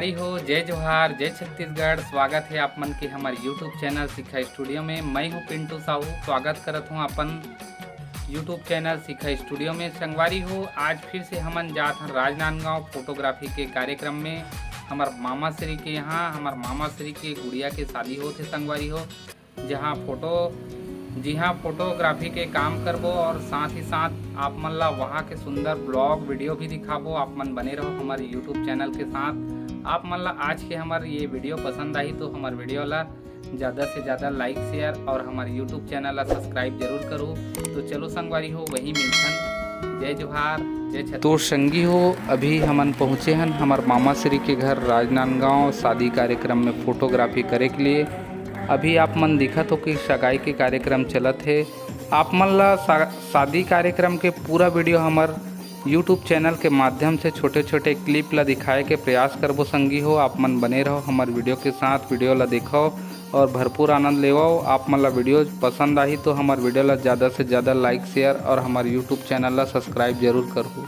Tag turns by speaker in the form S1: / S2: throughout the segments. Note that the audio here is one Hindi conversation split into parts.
S1: संगवारी हो, जय जोहार, जय छत्तीसगढ़। स्वागत है आप मन के हमारे यूट्यूब चैनल सिखा स्टूडियो में। मैं हूँ पिंटू साहू, स्वागत करत हूँ अपन यूट्यूब चैनल सिखा स्टूडियो में। संगवारी हो, आज फिर से हमन जात हैं राजनांदगांव फोटोग्राफी के कार्यक्रम में। हमार मामा श्री के यहाँ हमार मामा श्री के गुड़िया के शादी होते संगवारी हो, जहाँ फोटोग्राफी के काम करबो और साथ ही साथ आप मन ला वहाँ के सुंदर ब्लॉग वीडियो भी दिखाबो। आप मन बने रहो हमारे यूट्यूब चैनल के साथ। आप मन ला आज के हमारे ये वीडियो पसंद आई तो हमारे वीडियो ला ज़्यादा से ज़्यादा लाइक शेयर और हमारे यूट्यूब चैनल ला सब्सक्राइब जरूर करो। तो चलो संगवारी हो, वही मिलथन। जय जोहार, जय छत्तीसगढ़। तो संगी हो, अभी हमन पहुँचे हैं हमारे मामा श्री के घर राजनांदगांव शादी कार्यक्रम में फोटोग्राफी करे के लिए। अभी आप मन दिखत हो कि सगाई के कार्यक्रम चलत है। आप मन ला शादी कार्यक्रम के पूरा वीडियो हमार यूट्यूब चैनल के माध्यम से छोटे छोटे क्लिप ला दिखाए के प्रयास करबो संगी हो। आप मन बने रहो हमार वीडियो के साथ, वीडियो ला देखो और भरपूर आनंद लेवो। आप मन ला वीडियो पसंद आई तो हमार वीडियो ला ज़्यादा से ज़्यादा लाइक शेयर और हमारे यूट्यूब चैनल ला सब्सक्राइब जरूर करो।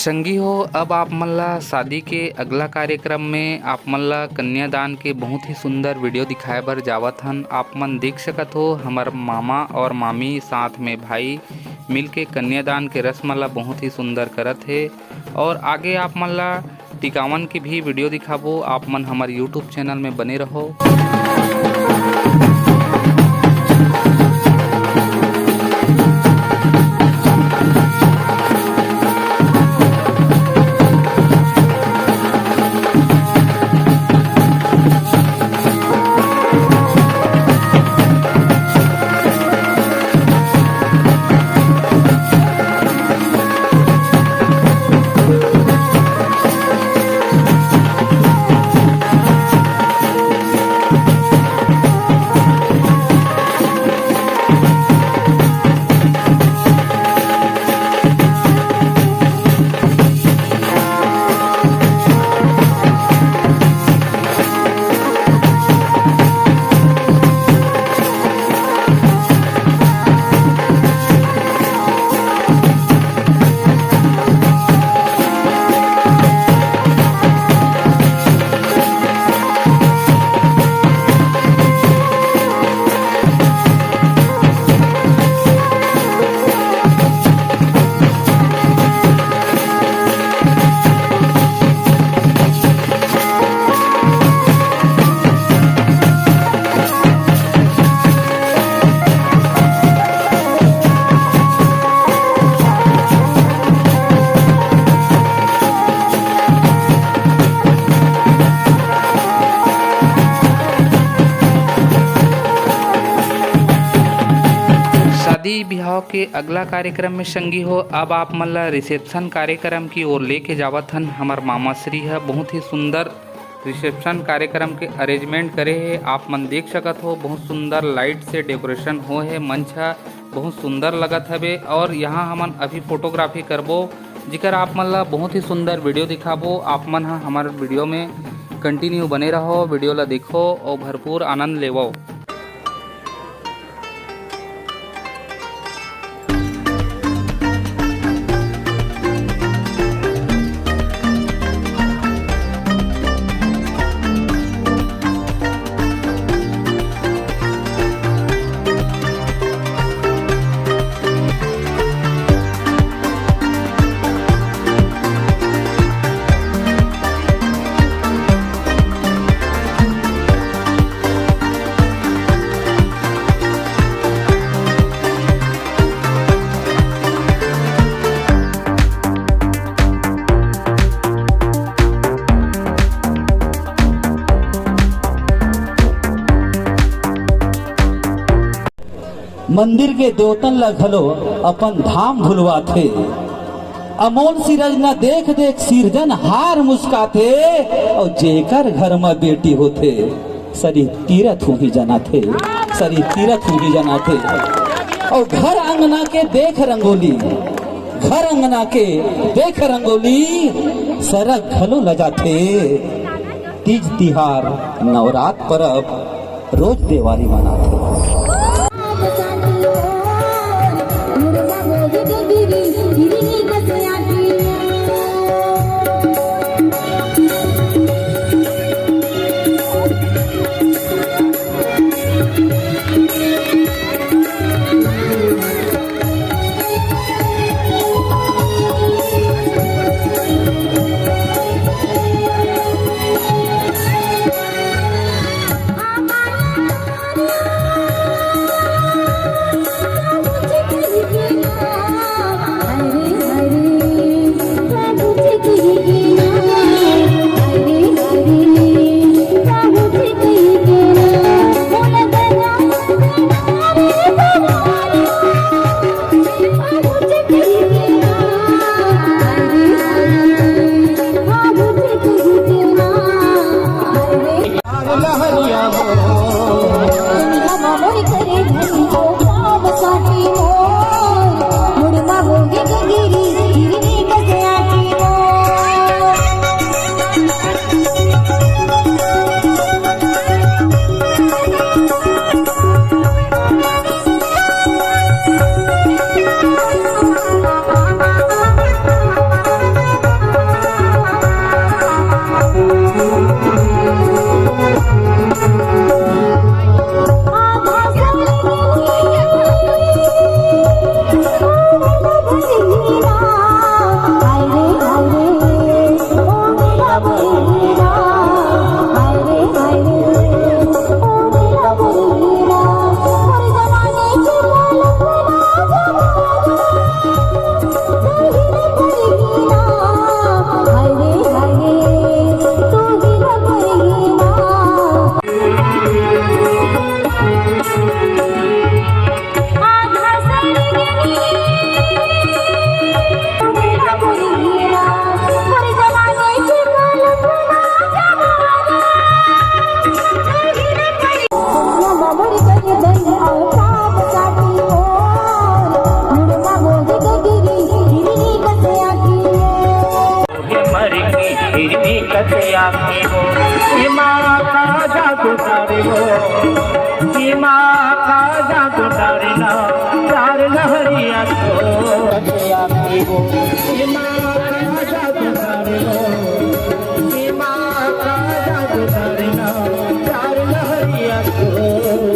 S1: संगी हो, अब आप मल्ला शादी के अगला कार्यक्रम में आप मल्ला कन्यादान के बहुत ही सुंदर वीडियो दिखाए बर जावत हन। आप मन देख सकत हो हमार मामा और मामी साथ में भाई मिल के कन्यादान के रस्म ला बहुत ही सुंदर करत है। और आगे आप मल्ला टिकावन की भी वीडियो दिखाबो। आप मन हमारे यूट्यूब चैनल में बने रहो। शादी ब्याह के अगला कार्यक्रम में संगी हो, अब आप मल्ला रिसेप्शन कार्यक्रम की ओर लेके जावत हन। हमार मामा श्री है बहुत ही सुंदर रिसेप्शन कार्यक्रम के अरेंजमेंट करे है। आप मन देख सकत हो बहुत सुंदर लाइट से डेकोरेशन हो है। मंच है बहुत सुंदर लगत हवे। और यहाँ हमन अभी फोटोग्राफी करबो जिकर आप मन ला बहुत ही सुंदर वीडियो दिखाबो। आप मन हमारे वीडियो में कंटिन्यू बने रहो, वीडियो ला देखो और भरपूर आनंद लेवो।
S2: मंदिर के देवतन ला घलो अपन धाम भुलवाथे। अमोल सिरज न देख देख सिरजन हार मुस्काथे। और जेकर घर में बेटी होथे सरी तीरथ ही जना थे, सरी तीरथ ही जना थे। और घर अंगना के देख रंगोली, घर अंगना के देख रंगोली सरक घलो लजाथे। तीज तिहार नवरात्र परब रोज दिवाली मनाथे।
S3: कथया की हो सीमा का जादू तारे हो सीमा का जादू तारे ना चार लहरिया को कथया की हो सीमा का जादू तारे हो सीमा का जादू तारे ना चार लहरिया को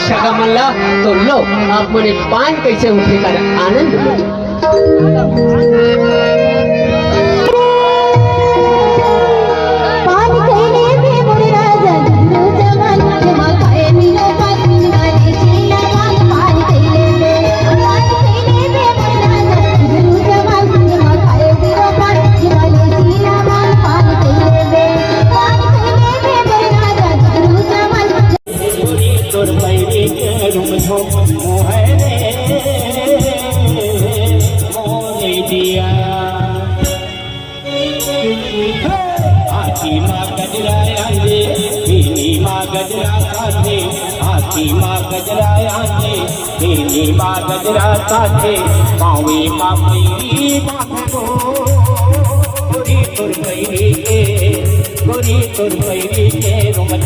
S4: शगा म्हणला तो लो आप म्हणे पान कैसे उठे कर आनंद लो
S3: गजरा साथे पावे पापड़ी गोरी तुर पैरी के रूम